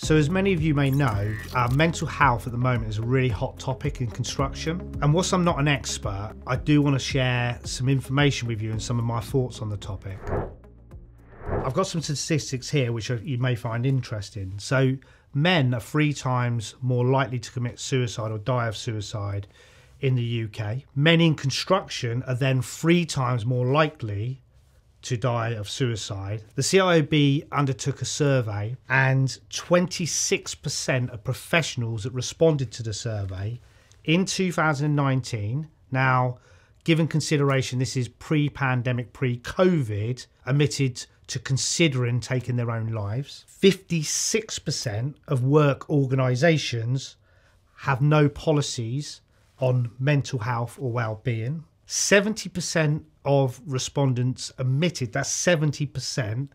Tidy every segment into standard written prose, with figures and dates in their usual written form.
So as many of you may know, mental health at the moment is a really hot topic in construction. And whilst I'm not an expert, I do want to share some information with you and some of my thoughts on the topic. I've got some statistics here which you may find interesting. So men are 3 times more likely to commit suicide or die of suicide in the UK. Men in construction are then 3 times more likely to die of suicide. The CIOB undertook a survey and 26% of professionals that responded to the survey in 2019, now given consideration this is pre-pandemic, pre-COVID, admitted to considering taking their own lives. 56% of work organisations have no policies on mental health or well-being. 70% of respondents admitted, that's 70%,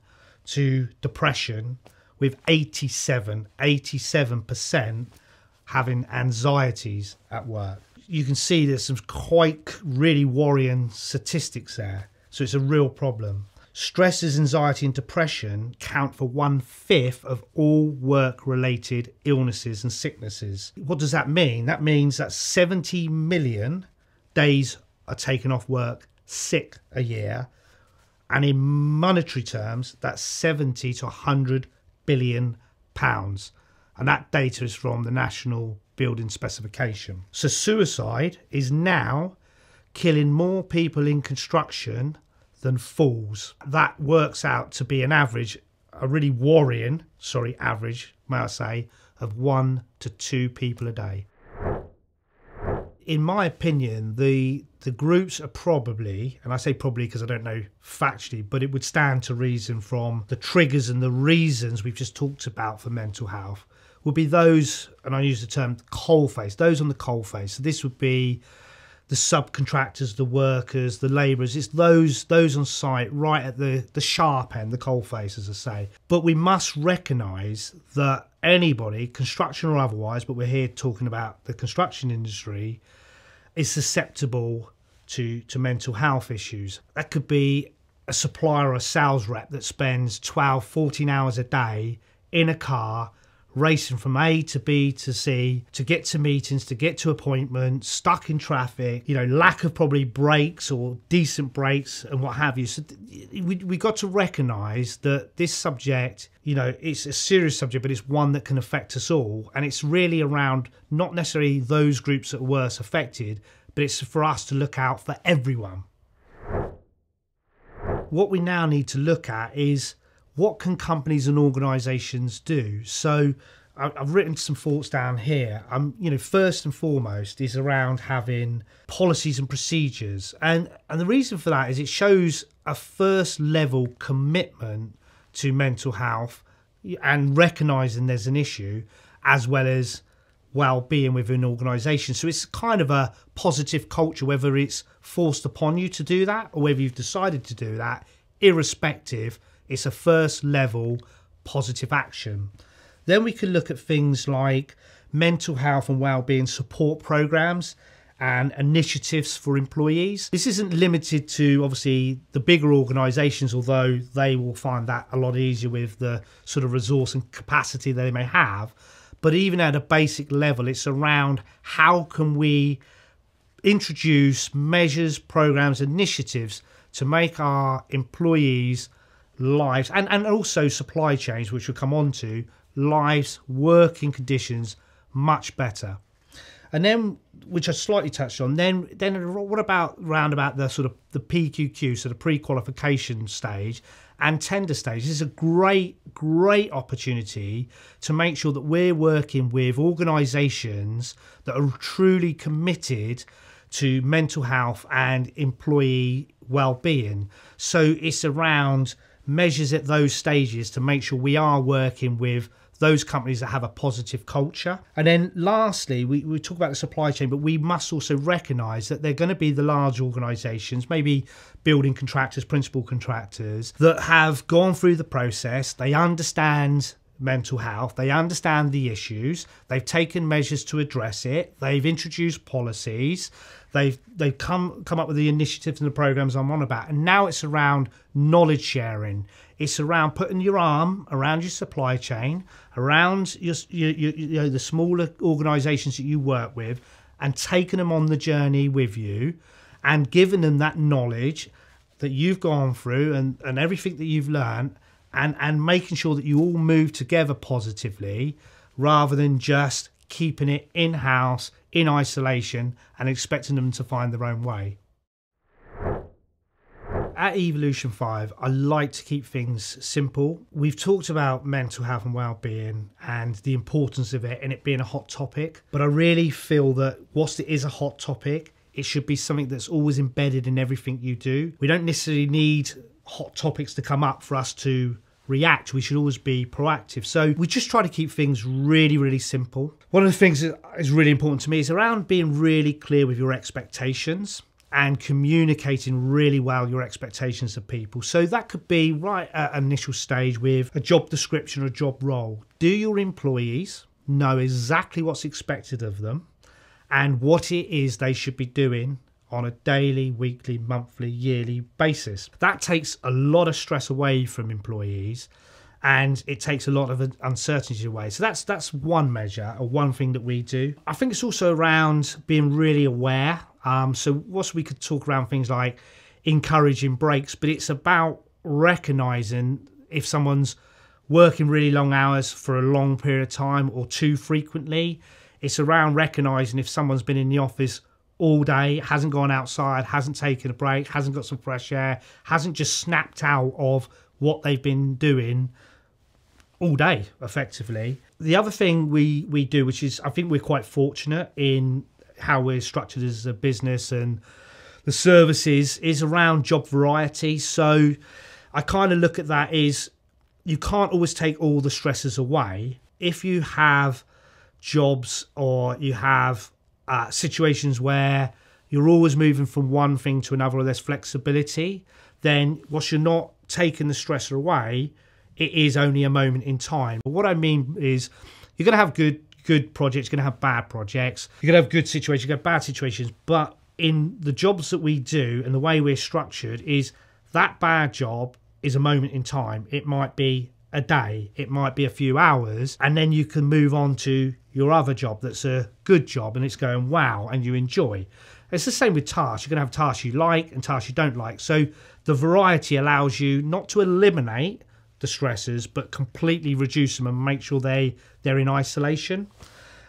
to depression, with 87% having anxieties at work. You can see there's some quite really worrying statistics there. So it's a real problem. Stresses, anxiety and depression count for 1/5 of all work-related illnesses and sicknesses. What does that mean? That means that 70 million days are taken off work sick a year, and in monetary terms that's 70 to 100 billion pounds, and that data is from the National Building Specification. So suicide is now killing more people in construction than fools. That works out to be an average, a really worrying, average, may I say, of 1 to 2 people a day. In my opinion, the groups are probably, and I say probably because I don't know factually, but it would stand to reason from the triggers and the reasons we've just talked about for mental health, would be those, and I use the term coalface, those on the coalface. So this would be the subcontractors, the workers, the labourers. It's those on site right at the sharp end, the coalface, as I say. But we must recognise that anybody, construction or otherwise, but we're here talking about the construction industry, is susceptible to mental health issues. That could be a supplier or a sales rep that spends 12, 14 hours a day in a car racing from A to B to C to get to meetings, to get to appointments, stuck in traffic, lack of probably breaks or decent breaks and what have you. So we got to recognise that this subject, it's a serious subject, but it's one that can affect us all. And it's really around not necessarily those groups that are worse affected, but it's for us to look out for everyone. What we now need to look at is, what can companies and organisations do? So I've written some thoughts down here. First and foremost is around having policies and procedures. And the reason for that is it shows a first level commitment to mental health and recognising there's an issue, as well as well-being within organisations. So it's kind of a positive culture, whether it's forced upon you to do that or whether you've decided to do that, irrespective, it's a first level positive action. Then we can look at things like mental health and wellbeing support programs and initiatives for employees. This isn't limited to obviously the bigger organisations, although they will find that a lot easier with the sort of resource and capacity they may have. But even at a basic level, it's around how can we introduce measures, programs, initiatives to make our employees' lives and also supply chains, which we'll come on to, lives, working conditions much better. And then, which I slightly touched on, then what about round about the sort of the PQQ, so the pre-qualification stage and tender stage? This is a great opportunity to make sure that we're working with organisations that are truly committed to mental health and employee well-being. So it's around measures at those stages to make sure we are working with those companies that have a positive culture. And then lastly, we talk about the supply chain, but we must also recognise that they're going to be the large organisations, maybe building contractors, principal contractors, that have gone through the process. They understand mental health. They understand the issues. They've taken measures to address it. They've introduced policies. They've come up with the initiatives and the programs I'm on about. And now it's around knowledge sharing. It's around putting your arm around your supply chain, around your the smaller organisations that you work with, and taking them on the journey with you, and giving them that knowledge that you've gone through and everything that you've learned, and making sure that you all move together positively, rather than just keeping it in-house, in isolation, and expecting them to find their own way. At Evolution 5, I like to keep things simple. We've talked about mental health and well-being and the importance of it and it being a hot topic, but I really feel that whilst it is a hot topic, it should be something that's always embedded in everything you do. We don't necessarily need hot topics to come up for us to react. We should always be proactive. So we just try to keep things really, really simple. One of the things that is really important to me is around being really clear with your expectations and communicating really well your expectations of people. So that could be right at an initial stage with a job description or a job role. Do your employees know exactly what's expected of them and what it is they should be doing on a daily, weekly, monthly, yearly basis? That takes a lot of stress away from employees, and it takes a lot of uncertainty away. So that's one measure, or one thing that we do. I think it's also around being really aware. So whilst we could talk around things like encouraging breaks, but it's about recognising if someone's working really long hours for a long period of time or too frequently. It's around recognising if someone's been in the office all day, hasn't gone outside, hasn't taken a break, hasn't got some fresh air, hasn't just snapped out of what they've been doing all day, effectively. The other thing we do, which is, I think we're quite fortunate in how we're structured as a business and the services, is around job variety. So I kind of look at that as you can't always take all the stresses away. If you have jobs or you have situations where you're always moving from one thing to another or there's flexibility, then whilst you're not taking the stressor away, it is only a moment in time. But what I mean is you're going to have good projects, you're going to have bad projects, you're going to have good situations, you're going to have bad situations, but in the jobs that we do and the way we're structured is that bad job is a moment in time. It might be a day, it might be a few hours, and then you can move on to your other job that's a good job and it's going wow and you enjoy. It's the same with tasks. You're going to have tasks you like and tasks you don't like. So the variety allows you not to eliminate the stresses, but completely reduce them and make sure they're in isolation.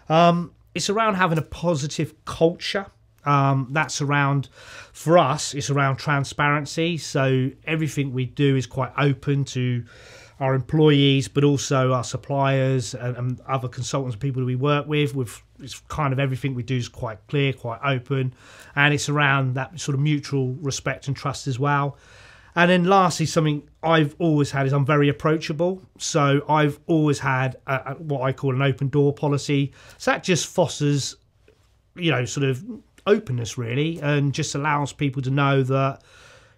It's around having a positive culture. That's around, for us, it's around transparency. So everything we do is quite open to our employees, but also our suppliers and other consultants and people that we work with. It's kind of everything we do is quite clear, quite open, and it's around that sort of mutual respect and trust as well. And then lastly, something I've always had is I'm very approachable. So I've always had what I call an open door policy. So that just fosters, sort of openness really, and just allows people to know that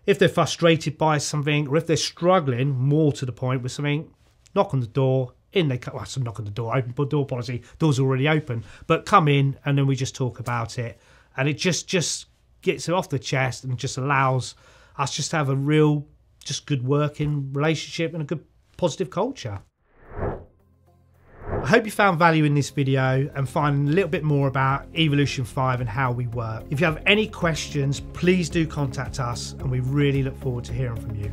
if they're frustrated by something or if they're struggling more to the point with something, knock on the door, in they come. Well, so knock on the door, open door policy, door's already open, but come in and then we just talk about it. And it just gets it off the chest and just allows us just to have a real, just good working relationship and a good positive culture. I hope you found value in this video and find a little bit more about Evolution 5 and how we work. If you have any questions, please do contact us and we really look forward to hearing from you.